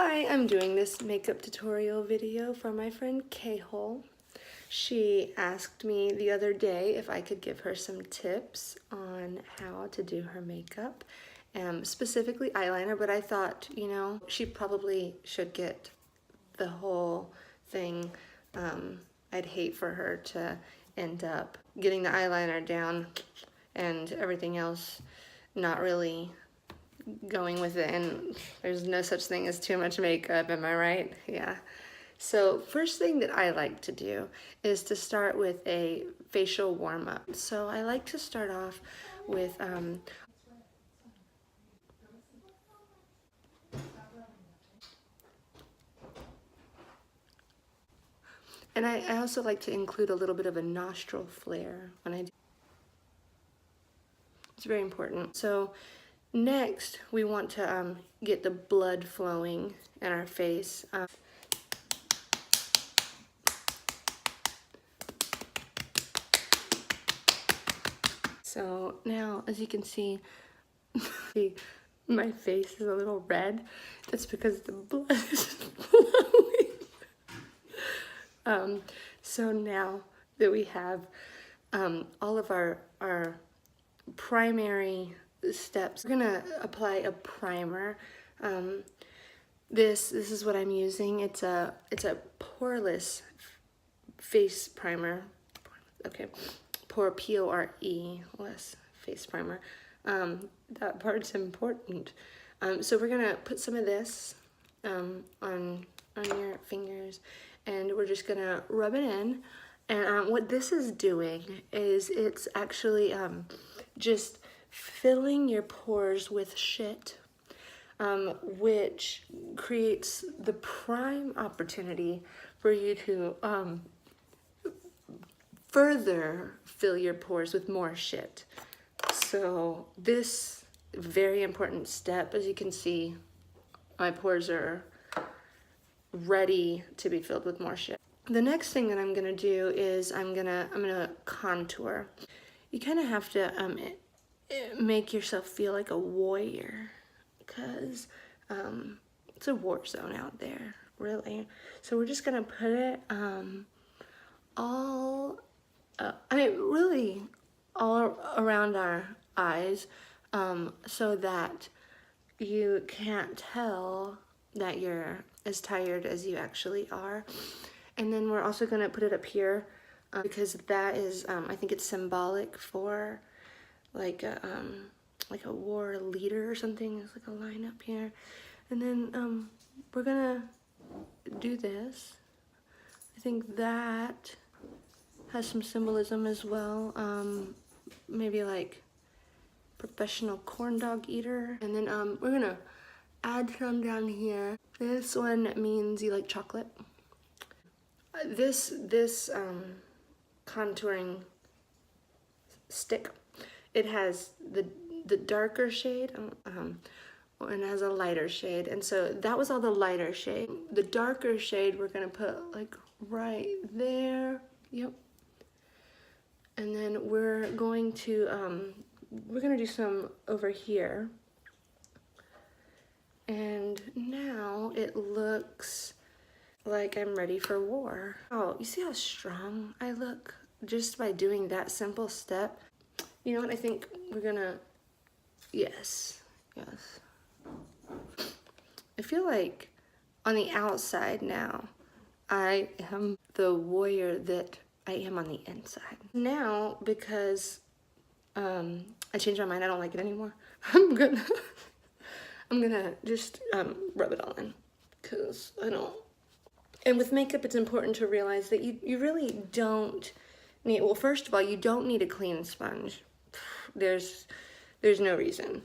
Hi, I'm doing this makeup tutorial video for my friend K-hol. She asked me the other day if I could give her some tips on how to do her makeup, specifically eyeliner, but I thought, you know, she probably should get the whole thing. I'd hate for her to end up getting the eyeliner down and everything else not really going with it, and there's no such thing as too much makeup, am I right? Yeah. So first thing that I like to do is to start with a facial warm-up. So I like to start off with and I also like to include a little bit of a nostril flare when I do. It's very important. So next we want to get the blood flowing in our face. So now, as you can see, my face is a little red. That's because the blood is flowing. So now that we have all of our primary steps, we're gonna apply a primer. This is what I'm using. It's a poreless face primer. Okay, P-O-R-E-less face primer. That part's important. So we're gonna put some of this on your fingers, and we're just gonna rub it in. And what this is doing is it's actually just filling your pores with shit, which creates the prime opportunity for you to further fill your pores with more shit. So this very important step, as you can see, my pores are ready to be filled with more shit. The next thing that I'm gonna do is I'm gonna contour. You kind of have to make yourself feel like a warrior, because it's a war zone out there, really. So we're just gonna put it really all around our eyes, so that you can't tell that you're as tired as you actually are. And then we're also gonna put it up here, because that is, I think it's symbolic for like a war leader or something. It's like a line up here. And then we're gonna do this. I think that has some symbolism as well. Maybe like professional corn dog eater. And then we're gonna add some down here. This one means you like chocolate. This contouring stick, it has the darker shade and it has a lighter shade, and so that was all the lighter shade. The darker shade we're gonna put like right there. Yep. And then we're going to do some over here. And now it looks like I'm ready for war. Oh, you see how strong I look just by doing that simple step? You know what, I think we're gonna, yes. I feel like on the outside now, I am the warrior that I am on the inside. Now, because I changed my mind, I don't like it anymore, I'm gonna just rub it all in, because I don't. And with makeup, it's important to realize that you really don't need, well, first of all, you don't need a clean sponge. There's no reason.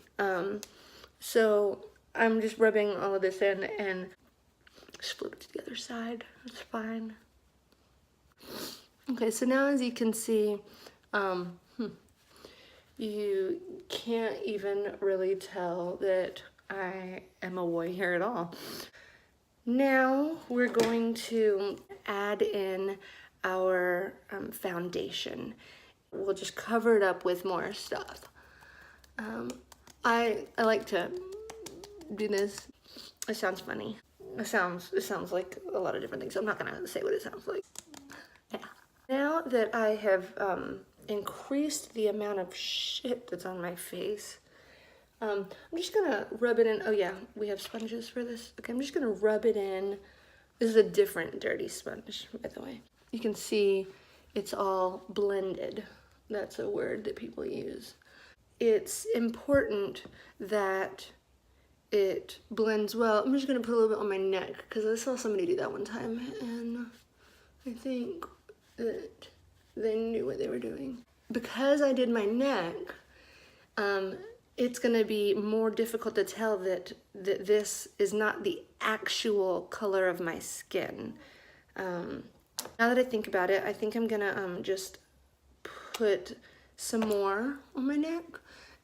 So I'm just rubbing all of this in and just flip it to the other side. That's fine. Okay, so now as you can see, you can't even really tell that I am a warrior at all. Now we're going to add in our foundation. We'll just cover it up with more stuff. I like to do this. It sounds funny. It sounds like a lot of different things. So I'm not gonna say what it sounds like. Yeah. Now that I have increased the amount of shit that's on my face, I'm just gonna rub it in. Oh yeah, we have sponges for this. Okay, I'm just gonna rub it in. This is a different dirty sponge, by the way. You can see it's all blended. That's a word that people use. It's important that it blends well. I'm just gonna put a little bit on my neck because I saw somebody do that one time and I think that they knew what they were doing. Because I did my neck, it's gonna be more difficult to tell that this is not the actual color of my skin. Now that I think about it, I think I'm gonna just put some more on my neck,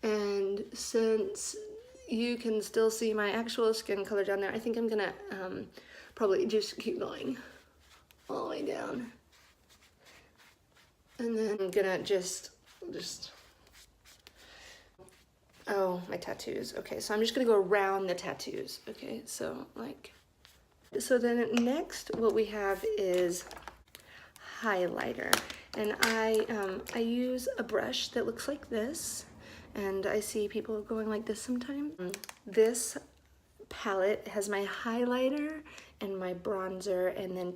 and since you can still see my actual skin color down there, I think I'm gonna probably just keep going all the way down. And then I'm gonna just, oh, my tattoos. Okay, so I'm just gonna go around the tattoos. Okay, so then next what we have is highlighter. And I use a brush that looks like this, and I see people going like this sometimes. This palette has my highlighter and my bronzer, and then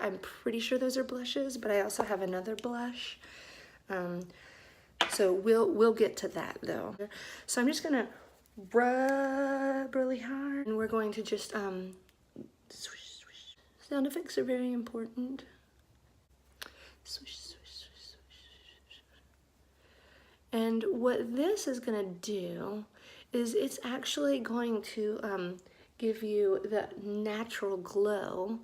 I'm pretty sure those are blushes, but I also have another blush. So we'll get to that though. So I'm just gonna rub really hard, and we're going to just swish, swish. Sound effects are very important. Swish, swish, swish, swish. And what this is gonna do is it's actually going to give you the natural glow.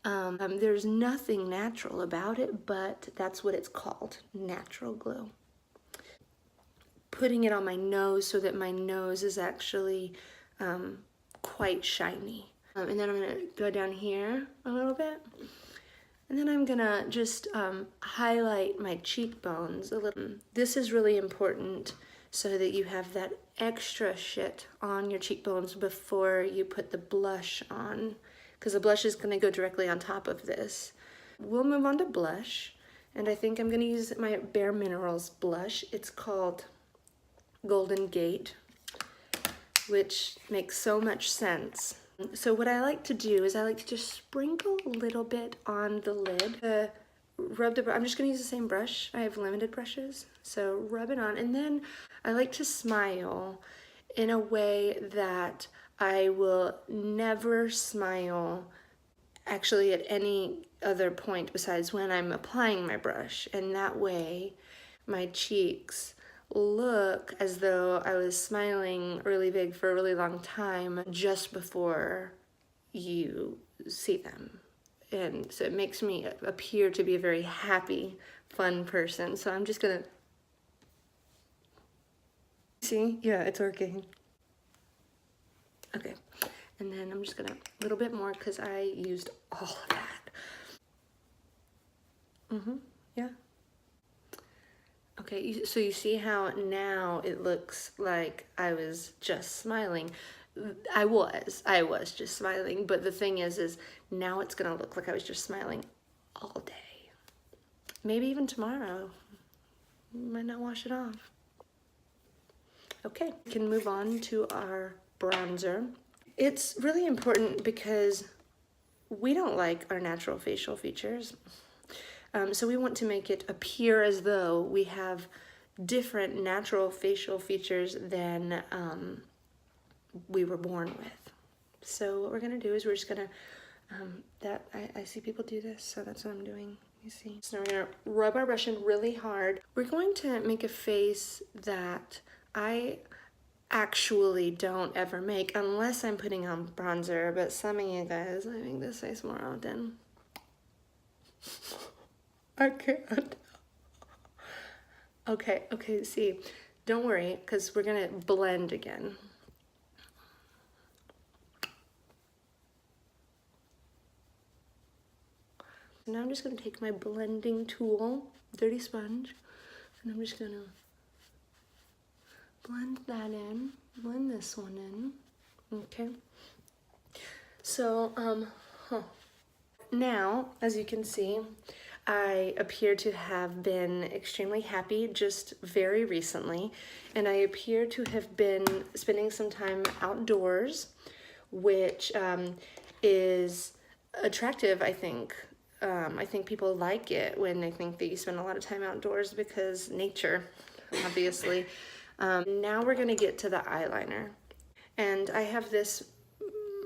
There's nothing natural about it, but that's what it's called, natural glow. Putting it on my nose so that my nose is actually quite shiny. And then I'm gonna go down here a little bit. And then I'm gonna just highlight my cheekbones a little. This is really important so that you have that extra shit on your cheekbones before you put the blush on, because the blush is gonna go directly on top of this. We'll move on to blush, and I think I'm gonna use my Bare Minerals blush. It's called Golden Gate, which makes so much sense. So what I like to do is I like to just sprinkle a little bit on the lid. I'm just gonna use the same brush. I have limited brushes, so rub it on. And then I like to smile in a way that I will never smile actually at any other point besides when I'm applying my brush. And that way my cheeks look as though I was smiling really big for a really long time just before you see them. And so it makes me appear to be a very happy, fun person. So I'm just gonna, see? Yeah, it's working. Okay, and then I'm just gonna, a little bit more because I used all of that. Yeah. Okay, so you see how now it looks like I was just smiling. I was just smiling, but the thing is now it's gonna look like I was just smiling all day. Maybe even tomorrow. Might not wash it off. Okay, we can move on to our bronzer. It's really important because we don't like our natural facial features. So we want to make it appear as though we have different natural facial features than we were born with. So what we're gonna do is we're just gonna, I see people do this, so that's what I'm doing, you see. So we're gonna rub our brush in really hard. We're going to make a face that I actually don't ever make unless I'm putting on bronzer, but some of you guys, I make this face more often. I can't. Okay, see, don't worry, because we're gonna blend again. Now I'm just gonna take my blending tool, dirty sponge, and I'm just gonna blend that in, blend this one in, okay? So, now, as you can see, I appear to have been extremely happy just very recently, and I appear to have been spending some time outdoors, which is attractive, I think. I think people like it when they think that you spend a lot of time outdoors because nature, obviously. Now we're gonna get to the eyeliner. And I have this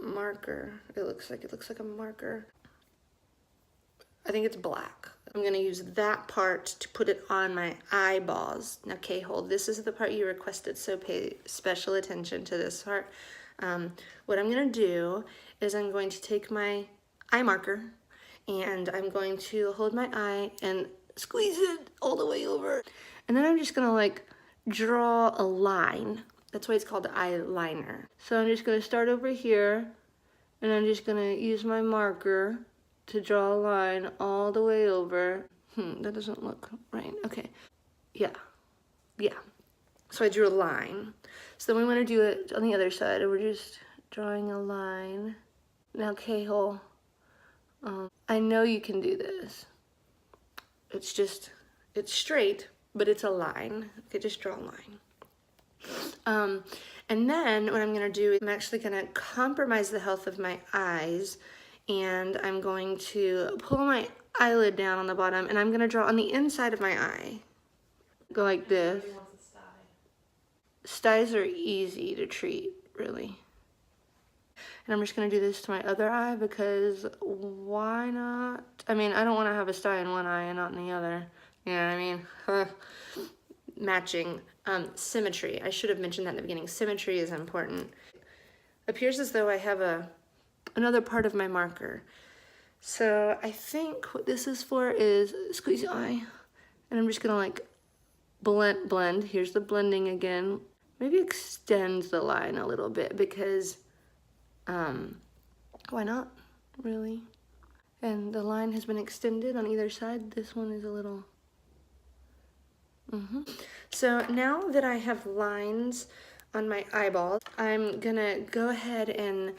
marker. It looks like a marker. I think it's black. I'm gonna use that part to put it on my eyeballs. Now k-hol, this is the part you requested, so pay special attention to this part. What I'm gonna do is I'm going to take my eye marker and I'm going to hold my eye and squeeze it all the way over. And then I'm just gonna like draw a line. That's why it's called eyeliner. So I'm just gonna start over here and I'm just gonna use my marker to draw a line all the way over. That doesn't look right. Okay. Yeah. So I drew a line. So then we want to do it on the other side. We're just drawing a line. Now k-hol. I know you can do this. It's straight, but it's a line. Okay, just draw a line. And then what I'm gonna do is I'm actually gonna compromise the health of my eyes, and I'm going to pull my eyelid down on the bottom, and I'm gonna draw on the inside of my eye. Go like this. Styes are easy to treat, really. And I'm just gonna do this to my other eye because why not? I mean, I don't wanna have a stye in one eye and not in the other. You know what I mean? Matching. Symmetry. I should have mentioned that in the beginning. Symmetry is important. Appears as though I have another part of my marker. So I think what this is for is squeeze your eye. And I'm just gonna like blend. Here's the blending again. Maybe extend the line a little bit because why not, really? And the line has been extended on either side. This one is a little So now that I have lines on my eyeballs, I'm gonna go ahead and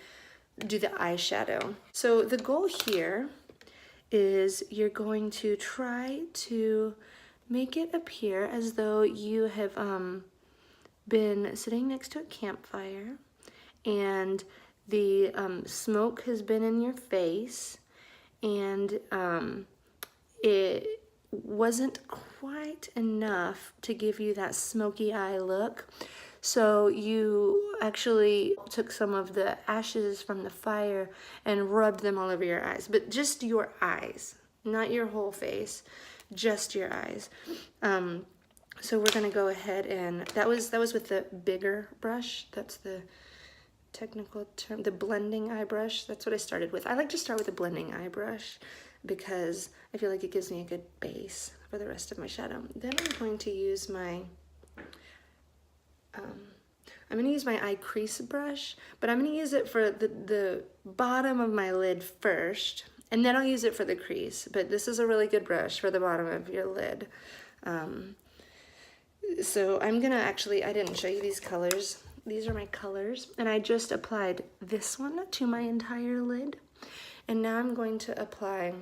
do the eyeshadow. So the goal here is you're going to try to make it appear as though you have been sitting next to a campfire and the smoke has been in your face and it wasn't quite enough to give you that smoky eye look. So you actually took some of the ashes from the fire and rubbed them all over your eyes, but just your eyes, not your whole face, just your eyes. So we're gonna go ahead and, that was with the bigger brush. That's the technical term, the blending eye brush. That's what I started with. I like to start with a blending eye brush because I feel like it gives me a good base for the rest of my shadow. Then I'm going to use my, eye crease brush, but I'm gonna use it for the bottom of my lid first, and then I'll use it for the crease. But this is a really good brush for the bottom of your lid. So I'm gonna actually, I didn't show you these colors. These are my colors, and I just applied this one to my entire lid. And now I'm going to apply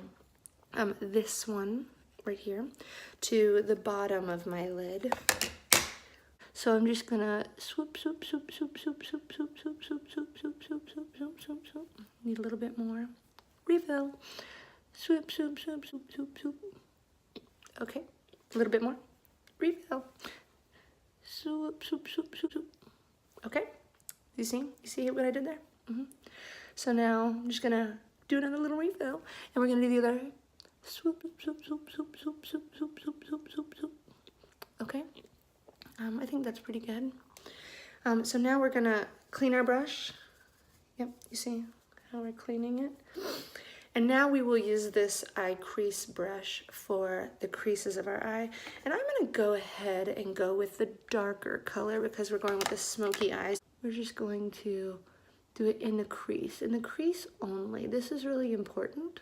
this one right here to the bottom of my lid. So I'm just gonna swoop, swoop, swoop, swoop, swoop, swoop, swoop, swoop, swoop, swoop, swoop, swoop, swoop, swoop, swoop, swoop. Need a little bit more. Refill. Swoop, swoop, swoop, swoop, swoop, swoop. Okay, a little bit more. Refill. Swoop, swoop, swoop, swoop, swoop. Okay, you see what I did there? So now I'm just gonna do another little refill, and we're gonna do the other swoop, swoop, swoop, swoop, swoop, swoop, swoop, swoop, swoop, swoop, swoop. Okay, I think that's pretty good. So now we're gonna clean our brush. Yep, you see how we're cleaning it? And now we will use this eye crease brush for the creases of our eye. And I'm gonna go ahead and go with the darker color because we're going with the smoky eyes. We're just going to do it in the crease only. This is really important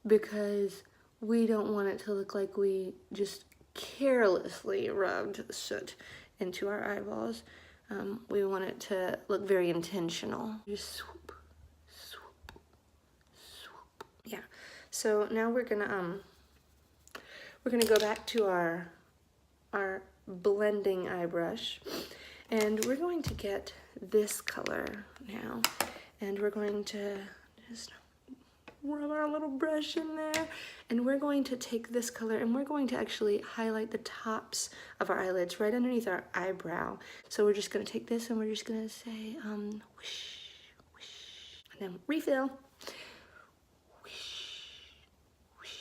because we don't want it to look like we just carelessly rubbed soot into our eyeballs. We want it to look very intentional. Just swoop, swoop, swoop. Yeah. So now we're gonna go back to our blending eye brush, and we're going to get this color now, and we're going to just rub our little brush in there, and we're going to take this color and we're going to actually highlight the tops of our eyelids right underneath our eyebrow. So we're just going to take this and we're just going to say whoosh, whoosh, and then refill. Whoosh, whoosh.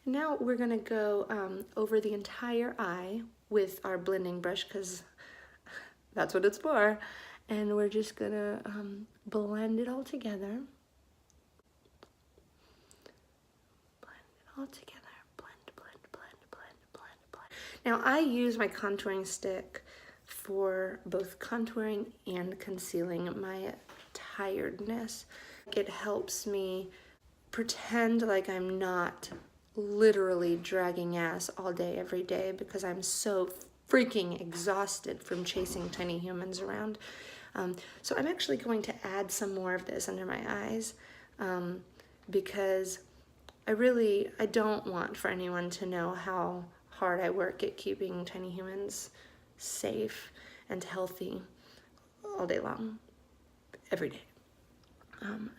Now we're going to go over the entire eye with our blending brush, because that's what it's for, and we're just going to blend it all together. All together, blend, blend, blend, blend, blend, blend. Now I use my contouring stick for both contouring and concealing my tiredness. It helps me pretend like I'm not literally dragging ass all day, every day, because I'm so freaking exhausted from chasing tiny humans around. So I'm actually going to add some more of this under my eyes, because I don't want for anyone to know how hard I work at keeping tiny humans safe and healthy all day long, every day.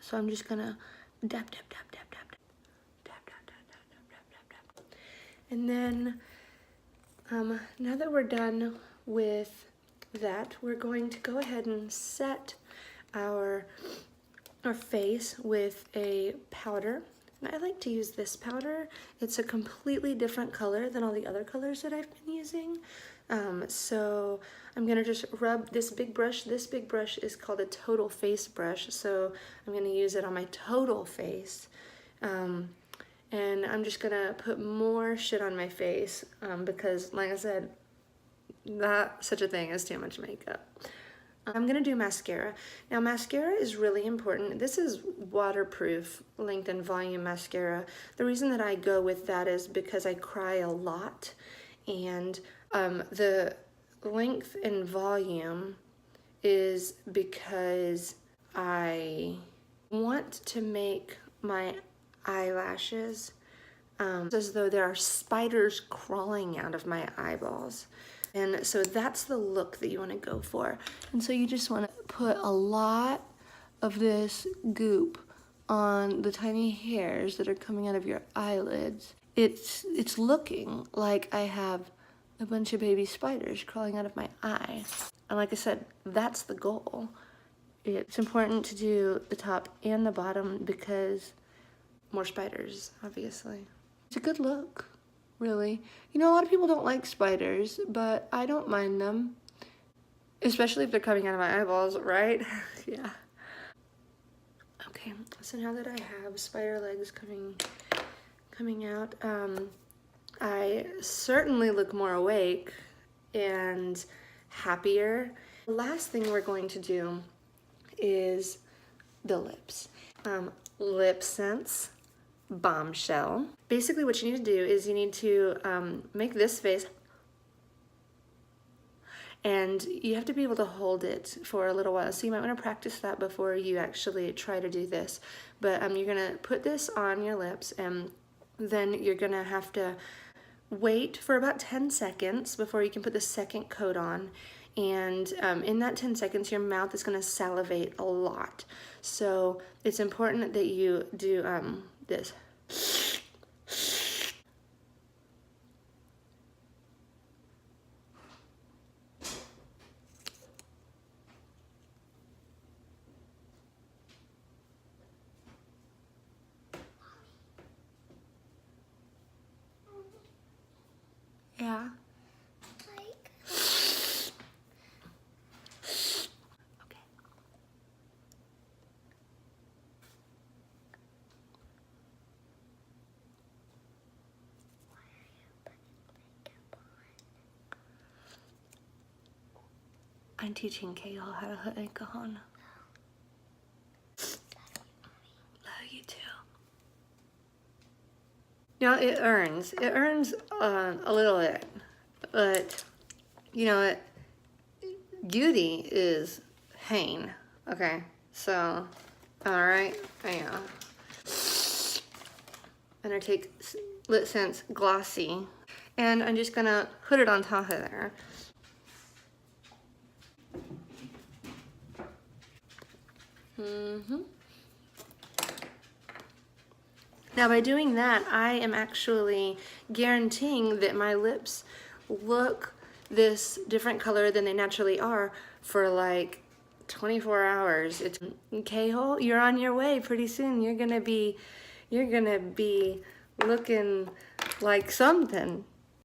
So I'm just gonna dab, dab, dab, dab, dab, dab, dab, dab, dab, dab, dab, dab, dab. And then, now that we're done with that, we're going to go ahead and set our face with a powder. And I like to use this powder. It's a completely different color than all the other colors that I've been using. So I'm gonna just rub this big brush. This big brush is called a total face brush. So I'm gonna use it on my total face. And I'm just gonna put more shit on my face, because like I said, not such a thing as too much makeup. I'm gonna do mascara. Now mascara is really important. This is waterproof length and volume mascara. The reason that I go with that is because I cry a lot, and the length and volume is because I want to make my eyelashes as though there are spiders crawling out of my eyeballs. And so that's the look that you want to go for. And so you just want to put a lot of this goop on the tiny hairs that are coming out of your eyelids. It's looking like I have a bunch of baby spiders crawling out of my eye. And like I said, that's the goal. It's important to do the top and the bottom because more spiders, obviously. It's a good look. Really. You know, a lot of people don't like spiders, but I don't mind them. Especially if they're coming out of my eyeballs, right? Yeah. Okay, so now that I have spider legs coming out, I certainly look more awake and happier. The last thing we're going to do is the lips. Lip Sense Bombshell. Basically what you need to do is you need to make this face, and you have to be able to hold it for a little while. So you might want to practice that before you actually try to do this. But you're gonna put this on your lips, and then you're gonna have to wait for about 10 seconds before you can put the second coat on. And in that 10 seconds, your mouth is gonna salivate a lot. So it's important that you do this. Yeah. Okay. I'm teaching k-hol how to put makeup on. Love you too. Now it earns a little bit, but you know, beauty is pain. Okay, so, all right, yeah. I'm gonna take Lit Sense Glossy, and I'm just gonna put it on top of there. Now by doing that, I am actually guaranteeing that my lips look this different color than they naturally are for like 24 hours. It's K-hol, you're on your way pretty soon. You're gonna be looking like something.